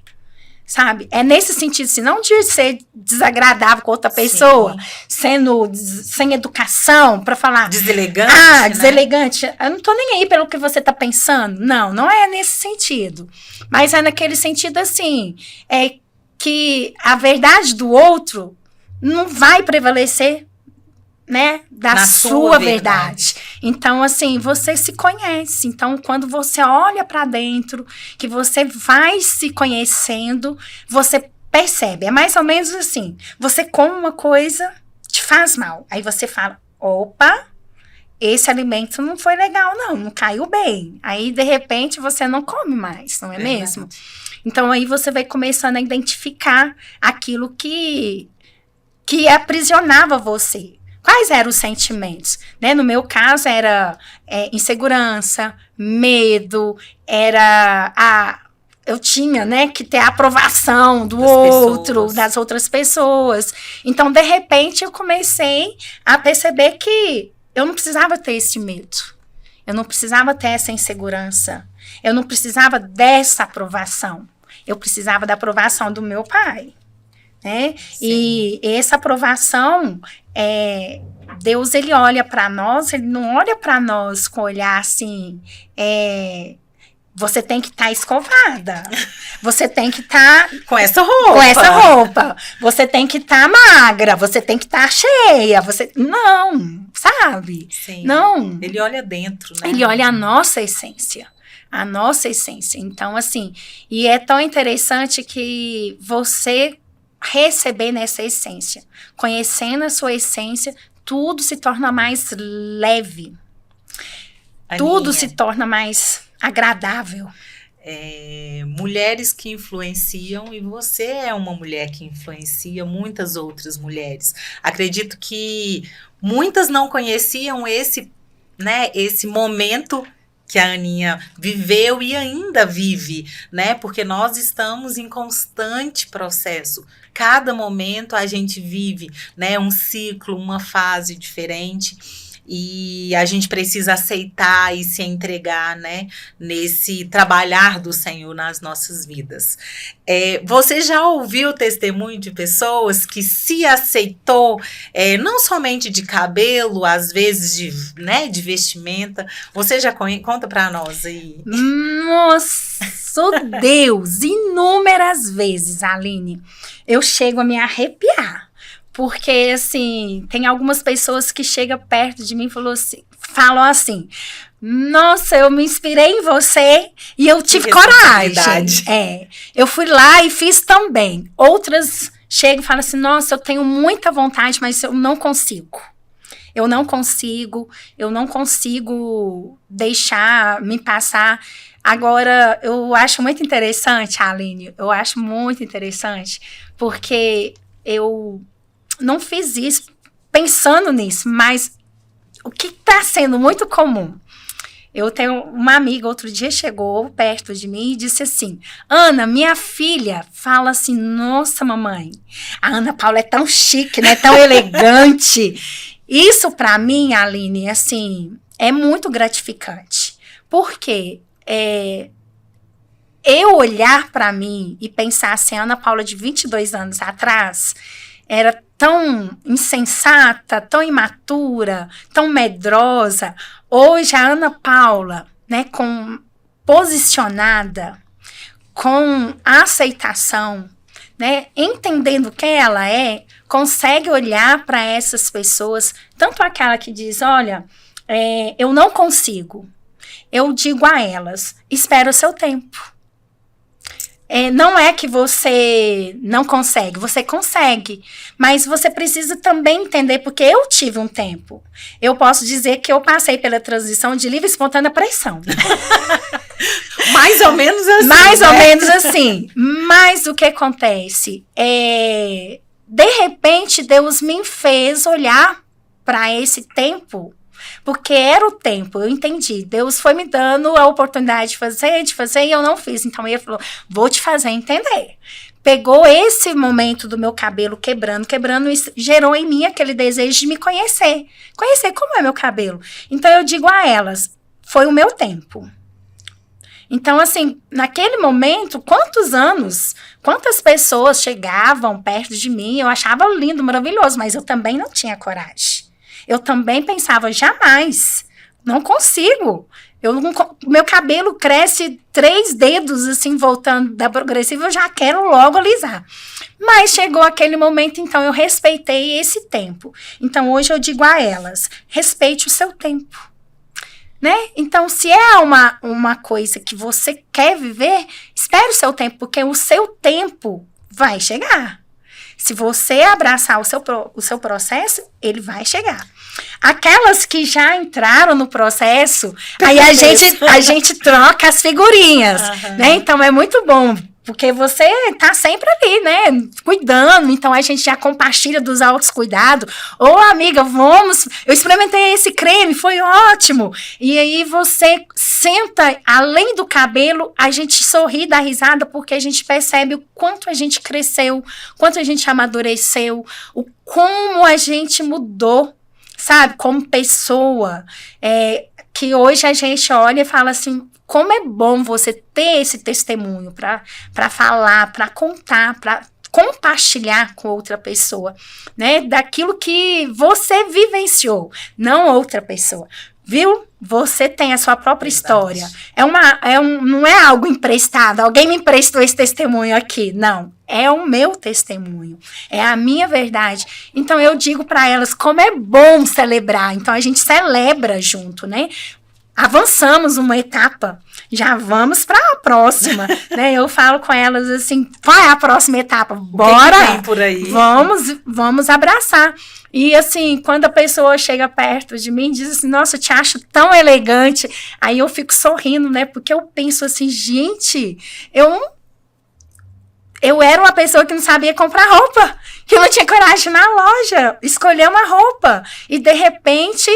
Speaker 2: Sabe? É nesse sentido, assim, não de ser desagradável com outra pessoa, sendo sem educação, para falar...
Speaker 1: Deselegante,
Speaker 2: né? Deselegante. Eu não tô nem aí pelo que você tá pensando. Não, não é nesse sentido. Mas é naquele sentido, assim, que a verdade do outro não vai prevalecer, né, da sua verdade. Então, assim, você se conhece. Então, quando você olha para dentro, que você vai se conhecendo, você percebe. É mais ou menos assim, você come uma coisa, te faz mal. Aí você fala, opa, esse alimento não foi legal, não caiu bem. Aí, de repente, você não come mais, não é mesmo? Então, aí você vai começando a identificar aquilo que aprisionava você. Quais eram os sentimentos? Né? No meu caso, era insegurança, medo, eu tinha, né, que ter a aprovação do outro, das outras pessoas. Então, de repente, eu comecei a perceber que eu não precisava ter esse medo. Eu não precisava ter essa insegurança. Eu não precisava dessa aprovação. Eu precisava da aprovação do meu pai. Né? E essa aprovação, Deus, ele olha para nós, ele não olha para nós com olhar assim, você tem que estar escovada. Você tem que estar
Speaker 1: com essa roupa.
Speaker 2: Com essa roupa. Você tem que estar magra. Você tem que estar cheia. Não, sabe?
Speaker 1: Sim.
Speaker 2: Não.
Speaker 1: Ele olha dentro, né?
Speaker 2: Ele olha a nossa essência. A nossa essência. Então, assim, e é tão interessante que você receber nessa essência, conhecendo a sua essência, tudo se torna mais leve. Tudo se torna mais agradável.
Speaker 1: Mulheres que influenciam, e você é uma mulher que influencia muitas outras mulheres. Acredito que muitas não conheciam esse momento que a Aninha viveu e ainda vive, né? Porque nós estamos em constante processo. Cada momento a gente vive, né, um ciclo, uma fase diferente. E a gente precisa aceitar e se entregar, né, nesse trabalhar do Senhor nas nossas vidas. Você já ouviu testemunho de pessoas que se aceitou, não somente de cabelo, às vezes de vestimenta? Você já conta para nós aí?
Speaker 2: Nossa, Deus! Inúmeras vezes, Aline, eu chego a me arrepiar. Porque, assim, tem algumas pessoas que chegam perto de mim e falam assim, nossa, eu me inspirei em você e eu tive coragem. Eu fui lá e fiz também. Outras chegam e falam assim, nossa, eu tenho muita vontade, mas eu não consigo. Eu não consigo deixar me passar. Agora, eu acho muito interessante, Aline, porque eu não fiz isso pensando nisso, mas o que está sendo muito comum? Eu tenho uma amiga, outro dia chegou perto de mim e disse assim, Ana, minha filha fala assim, nossa mamãe, a Ana Paula é tão chique, né, tão elegante. Isso para mim, Aline, assim, é muito gratificante, porque eu olhar para mim e pensar assim, a Ana Paula de 22 anos atrás era tão insensata, tão imatura, tão medrosa. Hoje a Ana Paula, né, posicionada, com aceitação, né, entendendo quem ela consegue olhar para essas pessoas, tanto aquela que diz, olha, eu não consigo. Eu digo a elas, espera o seu tempo. Não é que você não consegue, você consegue, mas você precisa também entender, porque eu tive um tempo. Eu posso dizer que eu passei pela transição de livre e espontânea pressão.
Speaker 1: Mais ou menos assim.
Speaker 2: Mais ou menos assim. Mas o que acontece? De repente, Deus me fez olhar para esse tempo, porque era o tempo, eu entendi. Deus foi me dando a oportunidade de fazer, e eu não fiz. Então, ele falou, vou te fazer entender. Pegou esse momento do meu cabelo quebrando, e gerou em mim aquele desejo de me conhecer. Conhecer como é meu cabelo. Então, eu digo a elas, foi o meu tempo. Então, assim, naquele momento, quantas pessoas chegavam perto de mim, eu achava lindo, maravilhoso, mas eu também não tinha coragem. Eu também pensava, jamais, não consigo. Meu cabelo cresce 3 dedos, assim, voltando da progressiva, eu já quero logo alisar. Mas chegou aquele momento, então eu respeitei esse tempo. Então hoje eu digo a elas, respeite o seu tempo. Né? Então, se é uma coisa que você quer viver, espere o seu tempo, porque o seu tempo vai chegar. Se você abraçar o seu processo, ele vai chegar. Aquelas que já entraram no processo, aí a gente troca as figurinhas, né? Então, é muito bom, porque você tá sempre ali, né? Cuidando, então a gente já compartilha dos autocuidados. Ô, amiga, eu experimentei esse creme, foi ótimo. E aí você senta, além do cabelo, a gente sorri, dá risada, porque a gente percebe o quanto a gente cresceu, quanto a gente amadureceu, o como a gente mudou, sabe? Como pessoa, que hoje a gente olha e fala assim, como é bom você ter esse testemunho para falar, para contar, para compartilhar com outra pessoa, né? Daquilo que você vivenciou, não outra pessoa. viu? Você tem a sua própria
Speaker 1: Verdade.
Speaker 2: história. Não é algo emprestado. Alguém me emprestou esse testemunho aqui. Não. É o meu testemunho. É a minha verdade. Então, eu digo para elas como é bom celebrar. Então, a gente celebra junto, né? Avançamos uma etapa, já vamos para a próxima, né? Eu falo com elas assim, qual é a próxima etapa? Bora!
Speaker 1: O que vem por aí?
Speaker 2: Vamos abraçar. E assim, quando a pessoa chega perto de mim e diz assim, nossa, eu te acho tão elegante, aí eu fico sorrindo, né? Porque eu penso assim, gente, eu era uma pessoa que não sabia comprar roupa, que não tinha coragem de ir na loja, escolher uma roupa, e de repente...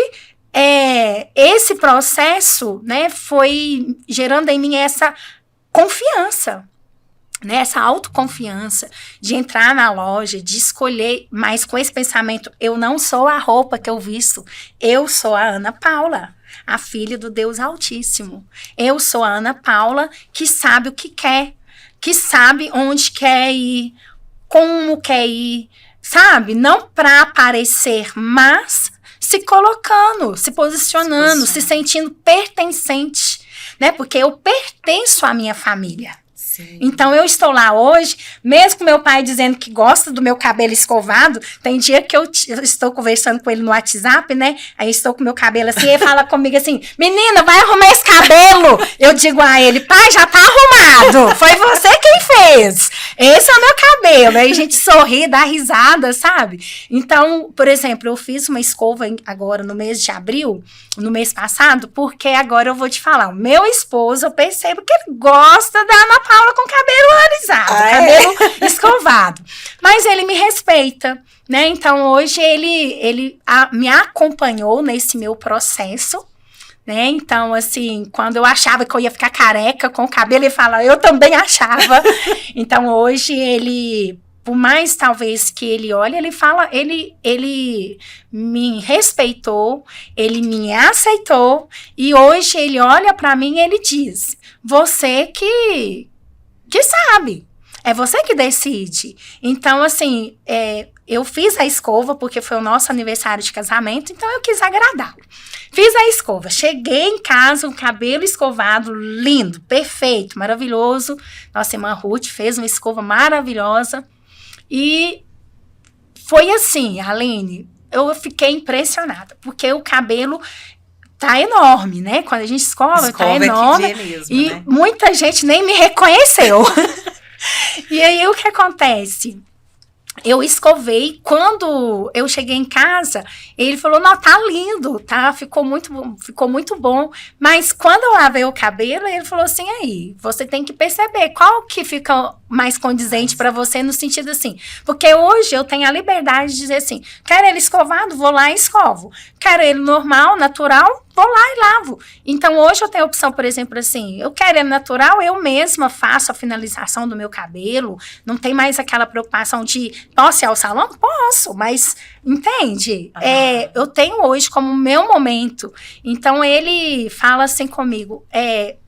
Speaker 2: esse processo, né, foi gerando em mim essa confiança, né, essa autoconfiança de entrar na loja, de escolher, mas com esse pensamento, eu não sou a roupa que eu visto, eu sou a Ana Paula, a filha do Deus Altíssimo. Eu sou a Ana Paula que sabe o que quer, que sabe onde quer ir, como quer ir, sabe? Não para aparecer, mas se colocando, se posicionando, se sentindo pertencente, né? Porque eu pertenço à minha família.
Speaker 1: Sim.
Speaker 2: Então, eu estou lá hoje, mesmo com meu pai dizendo que gosta do meu cabelo escovado, tem dia que eu estou conversando com ele no WhatsApp, né? Aí estou com meu cabelo assim, ele fala comigo assim, menina, vai arrumar esse cabelo. Eu digo a ele, pai, já tá arrumado, foi você quem fez. Esse é o meu cabelo. Aí a gente sorri, dá risada, sabe? Então, por exemplo, eu fiz uma escova agora no mês de abril, no mês passado, porque agora eu vou te falar, o meu esposo, eu percebo que ele gosta da Ana Paula com cabelo alisado, cabelo escovado. Mas ele me respeita, né? Então, hoje ele me acompanhou nesse meu processo, né? Então, assim, quando eu achava que eu ia ficar careca com o cabelo, ele fala, eu também achava. Então, hoje ele... Por mais, talvez, que ele olhe, ele fala, ele me respeitou, ele me aceitou, e hoje ele olha para mim e ele diz, você que sabe, é você que decide. Então, assim, eu fiz a escova, porque foi o nosso aniversário de casamento, então eu quis agradá-lo. Fiz a escova, cheguei em casa, um cabelo escovado, lindo, perfeito, maravilhoso. Nossa irmã Ruth fez uma escova maravilhosa. E foi assim, Aline, eu fiquei impressionada, porque o cabelo tá enorme, né? Quando a gente escova tá enorme.
Speaker 1: Mesmo,
Speaker 2: e
Speaker 1: né?
Speaker 2: muita gente nem me reconheceu. E aí, o que acontece? Eu escovei, quando eu cheguei em casa, ele falou, não, tá lindo, tá? Ficou muito bom. Mas quando eu lavei o cabelo, ele falou assim, aí, você tem que perceber qual que fica mais condizente para você, no sentido assim, porque hoje eu tenho a liberdade de dizer assim, quero ele escovado, vou lá e escovo. Quero ele normal, natural, vou lá e lavo. Então, hoje eu tenho a opção, por exemplo, assim, eu quero ele natural, eu mesma faço a finalização do meu cabelo, não tem mais aquela preocupação de, posso ir ao salão? Posso, mas, entende? Eu tenho hoje como meu momento. Então, ele fala assim comigo,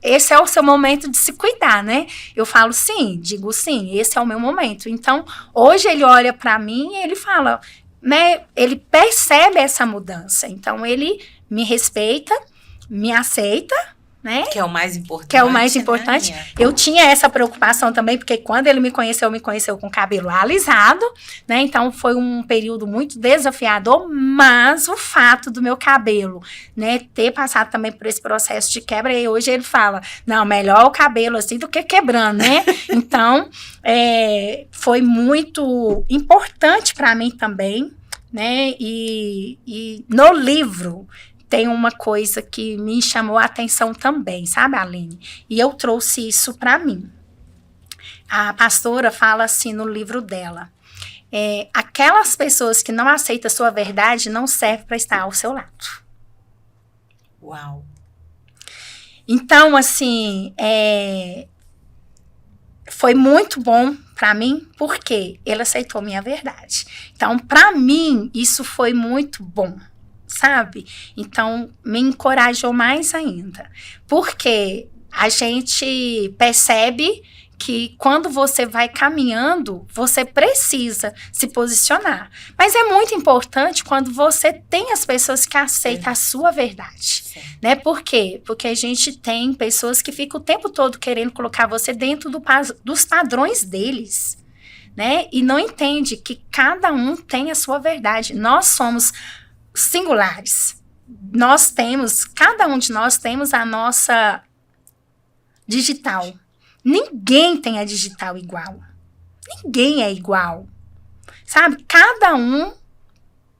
Speaker 2: esse é o seu momento de se cuidar, né? Eu falo sim, digo sim, esse é o meu momento. Então, hoje ele olha para mim e ele fala, né? Ele percebe essa mudança. Então, ele me respeita, me aceita, né?
Speaker 1: Que é o mais importante.
Speaker 2: Que é o mais importante.
Speaker 1: Né?
Speaker 2: Eu tinha essa preocupação também, porque quando ele me conheceu com cabelo alisado, né? Então, foi um período muito desafiador, mas o fato do meu cabelo, né, ter passado também por esse processo de quebra, e hoje ele fala, não, melhor o cabelo assim do que quebrando, né? Então, foi muito importante para mim também, né? E no livro tem uma coisa que me chamou a atenção também, sabe, Aline? E eu trouxe isso para mim. A pastora fala assim no livro dela, aquelas pessoas que não aceitam a sua verdade não servem para estar ao seu lado.
Speaker 1: Uau!
Speaker 2: Então, assim, foi muito bom para mim, porque ele aceitou minha verdade. Então, para mim, isso foi muito bom, sabe? Então, me encorajou mais ainda. Porque a gente percebe que quando você vai caminhando, você precisa se posicionar. Mas é muito importante quando você tem as pessoas que aceitam a sua verdade, né? Por quê? Porque a gente tem pessoas que ficam o tempo todo querendo colocar você dentro dos padrões deles, né? E não entende que cada um tem a sua verdade. Nós somos singulares. Cada um de nós temos a nossa digital. Ninguém tem a digital igual. Ninguém é igual. Sabe? Cada um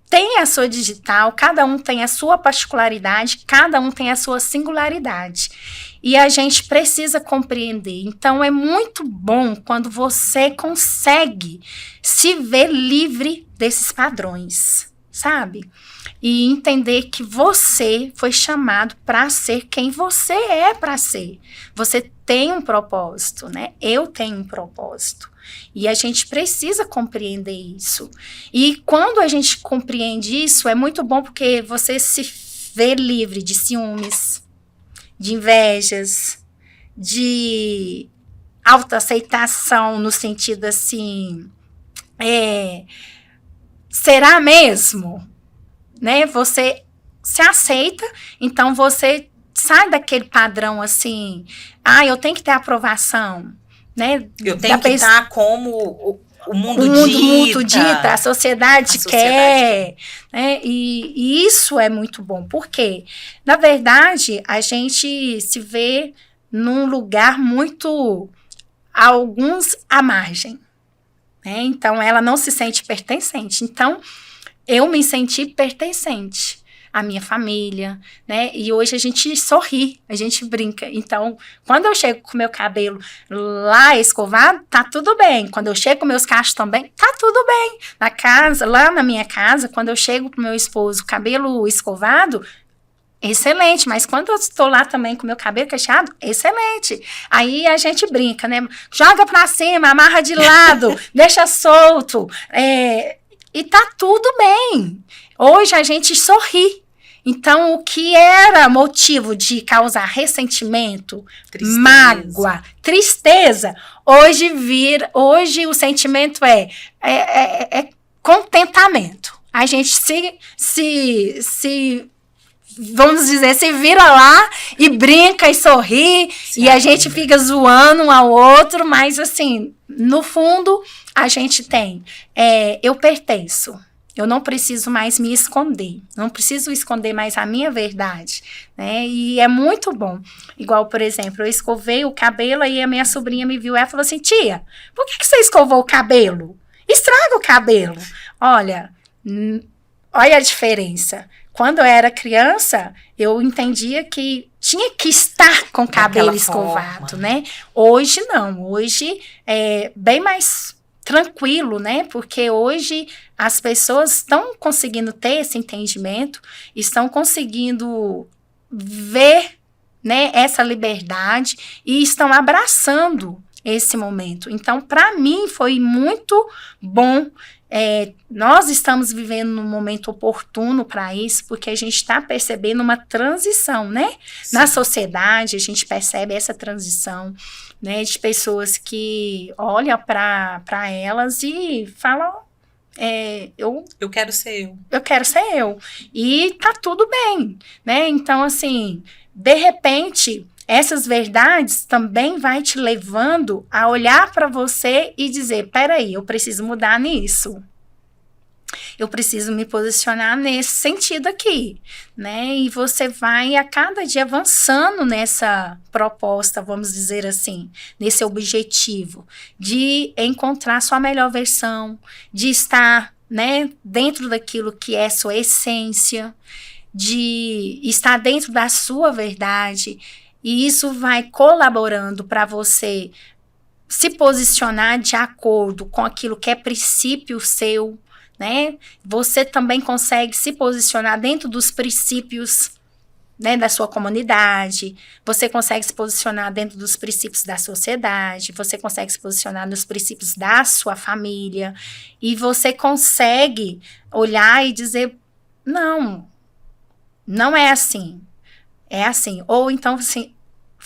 Speaker 2: tem a sua digital, cada um tem a sua particularidade, cada um tem a sua singularidade. E a gente precisa compreender. Então, é muito bom quando você consegue se ver livre desses padrões, sabe? E entender que você foi chamado para ser quem você é para ser. Você tem um propósito, né? Eu tenho um propósito. E a gente precisa compreender isso. E quando a gente compreende isso, é muito bom porque você se vê livre de ciúmes, de invejas, de autoaceitação no sentido assim, será mesmo? Né? Você se aceita, então você sai daquele padrão assim, eu tenho que ter aprovação, né?
Speaker 1: Eu tenho que estar como o mundo
Speaker 2: dita, a sociedade quer. Né? E isso é muito bom, porque, na verdade, a gente se vê num lugar muito, alguns à margem. Né? Então, ela não se sente pertencente. Então, eu me senti pertencente à minha família, né? E hoje a gente sorri, a gente brinca. Então, quando eu chego com meu cabelo lá escovado, tá tudo bem. Quando eu chego com meus cachos também, tá tudo bem. Na casa, lá na minha casa, quando eu chego pro meu esposo, cabelo escovado, excelente, mas quando eu estou lá também com meu cabelo cacheado, excelente. Aí a gente brinca, né? Joga pra cima, amarra de lado, deixa solto, e tá tudo bem. Hoje a gente sorri. Então, o que era motivo de causar ressentimento, mágoa, tristeza, hoje o sentimento é contentamento. A gente vamos dizer, se vira lá e brinca e sorri, sim, e a gente fica zoando um ao outro, mas assim, no fundo, a gente tem, eu pertenço, eu não preciso mais me esconder, não preciso esconder mais a minha verdade, né, e é muito bom. Igual, por exemplo, eu escovei o cabelo e a minha sobrinha me viu, ela falou assim, tia, por que você escovou o cabelo? Estraga o cabelo. Olha a diferença. Quando eu era criança, eu entendia que tinha que estar com o cabelo escovado, né? Hoje não, hoje é bem mais tranquilo, né? Porque hoje as pessoas estão conseguindo ter esse entendimento, estão conseguindo ver, né, essa liberdade e estão abraçando esse momento. Então, para mim, foi muito bom. Nós estamos vivendo num momento oportuno para isso, porque a gente está percebendo uma transição, né? Sim. Na sociedade, a gente percebe essa transição, né? De pessoas que olham para elas e falam, eu quero ser eu. Eu quero ser eu. E tá tudo bem, né? Então, assim, de repente, essas verdades também vai te levando a olhar para você e dizer, peraí, eu preciso mudar nisso. Eu preciso me posicionar nesse sentido aqui, né? E você vai a cada dia avançando nessa proposta, vamos dizer assim, nesse objetivo de encontrar sua melhor versão, de estar, né, dentro daquilo que é sua essência, de estar dentro da sua verdade. E isso vai colaborando para você se posicionar de acordo com aquilo que é princípio seu, né? Você também consegue se posicionar dentro dos princípios, né, da sua comunidade, você consegue se posicionar dentro dos princípios da sociedade, você consegue se posicionar nos princípios da sua família, e você consegue olhar e dizer, não é assim. É assim. Ou então, assim,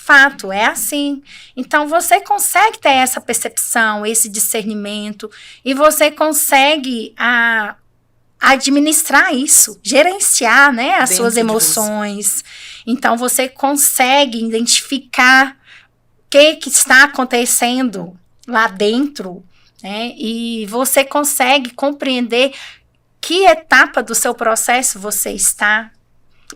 Speaker 2: fato, é assim. Então, você consegue ter essa percepção, esse discernimento, e você consegue administrar isso, gerenciar, né, as suas emoções. Então, você consegue identificar o que está acontecendo lá dentro, né, e você consegue compreender que etapa do seu processo você está,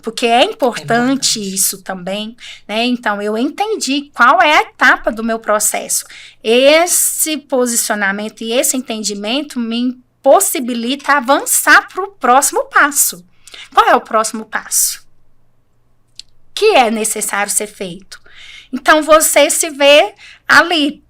Speaker 2: porque é importante isso também, né? Então, eu entendi qual é a etapa do meu processo. Esse posicionamento e esse entendimento me possibilita avançar para o próximo passo. Qual é o próximo passo? Que é necessário ser feito? Então, você se vê ali.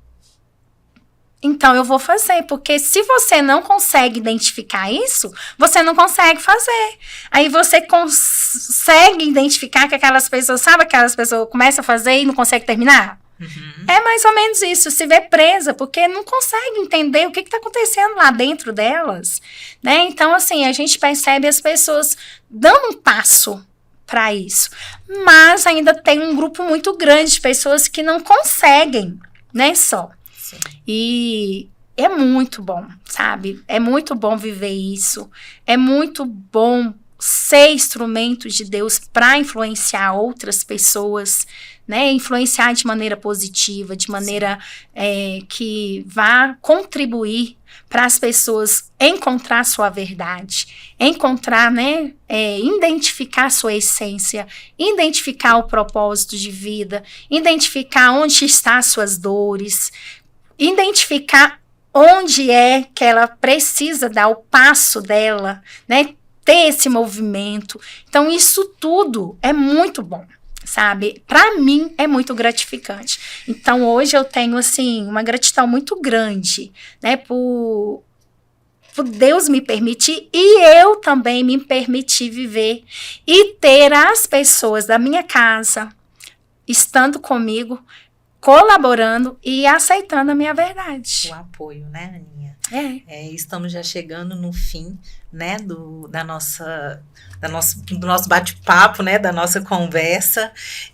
Speaker 2: Então, eu vou fazer, porque se você não consegue identificar isso, você não consegue fazer. Aí você consegue identificar que aquelas pessoas, sabe, aquelas pessoas começam a fazer e não conseguem terminar? Uhum. É mais ou menos isso, se vê presa, porque não consegue entender o que está acontecendo lá dentro delas, né? Então, assim, a gente percebe as pessoas dando um passo para isso, mas ainda tem um grupo muito grande de pessoas que não conseguem, né, só. Sim. E é muito bom, sabe? É muito bom viver isso, é muito bom ser instrumento de Deus para influenciar outras pessoas, né? Influenciar de maneira positiva, de maneira que vá contribuir para as pessoas encontrar sua verdade, encontrar, né? Identificar sua essência, identificar o propósito de vida, identificar onde estão as suas dores, identificar onde é que ela precisa dar o passo dela, né? Ter esse movimento. Então, isso tudo é muito bom, sabe? Para mim, é muito gratificante. Então, hoje eu tenho, assim, uma gratidão muito grande, né? Por Deus me permitir e eu também me permitir viver e ter as pessoas da minha casa estando comigo, colaborando e aceitando a minha verdade.
Speaker 1: O apoio, né, Aninha? Estamos já chegando no fim, né, do nosso bate-papo, né, da nossa conversa.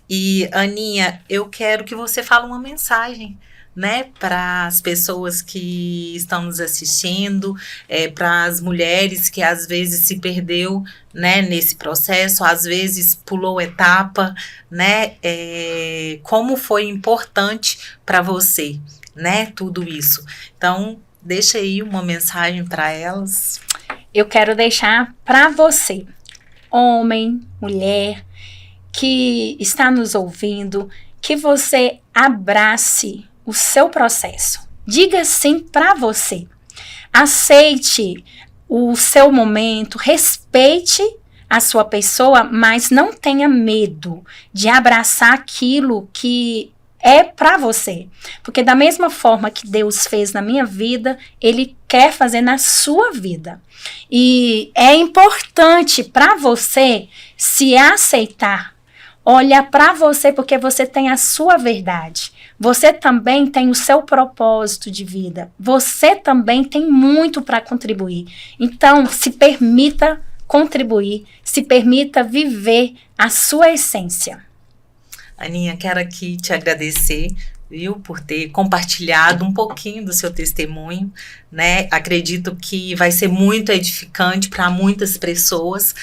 Speaker 1: E, Aninha, eu quero que você fale uma mensagem, né, para as pessoas que estão nos assistindo, para as mulheres que às vezes se perdeu, né, nesse processo, às vezes pulou etapa, né, como foi importante para você, né, tudo isso. Então, deixa aí uma mensagem para elas.
Speaker 2: Eu quero deixar para você, homem, mulher, que está nos ouvindo, que você abrace o seu processo. Diga sim para você. Aceite o seu momento, respeite a sua pessoa, mas não tenha medo de abraçar aquilo que é para você. Porque da mesma forma que Deus fez na minha vida, Ele quer fazer na sua vida. E é importante para você se aceitar, olhar para você, porque você tem a sua verdade. Você também tem o seu propósito de vida. Você também tem muito para contribuir. Então, se permita contribuir, se permita viver a sua essência.
Speaker 1: Aninha, quero aqui te agradecer, viu, por ter compartilhado um pouquinho do seu testemunho, né? Acredito que vai ser muito edificante para muitas pessoas.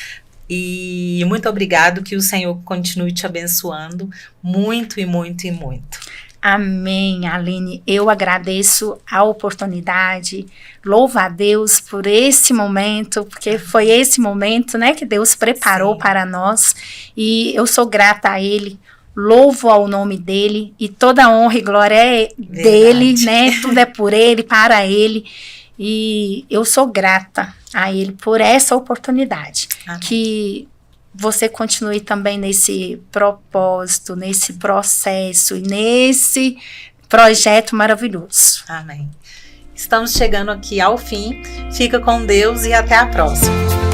Speaker 1: E muito obrigado, que o Senhor continue te abençoando muito e muito e muito.
Speaker 2: Amém, Aline. Eu agradeço a oportunidade, louvo a Deus por esse momento, porque foi esse momento, né, que Deus preparou para nós, e eu sou grata a Ele, louvo ao nome dEle, e toda honra e glória é dEle, né, tudo é por Ele, para Ele, e eu sou grata a Ele por essa oportunidade. Amém. Que você continue também nesse propósito, nesse processo e nesse projeto maravilhoso.
Speaker 1: Amém. Estamos chegando aqui ao fim. Fica com Deus e até a próxima.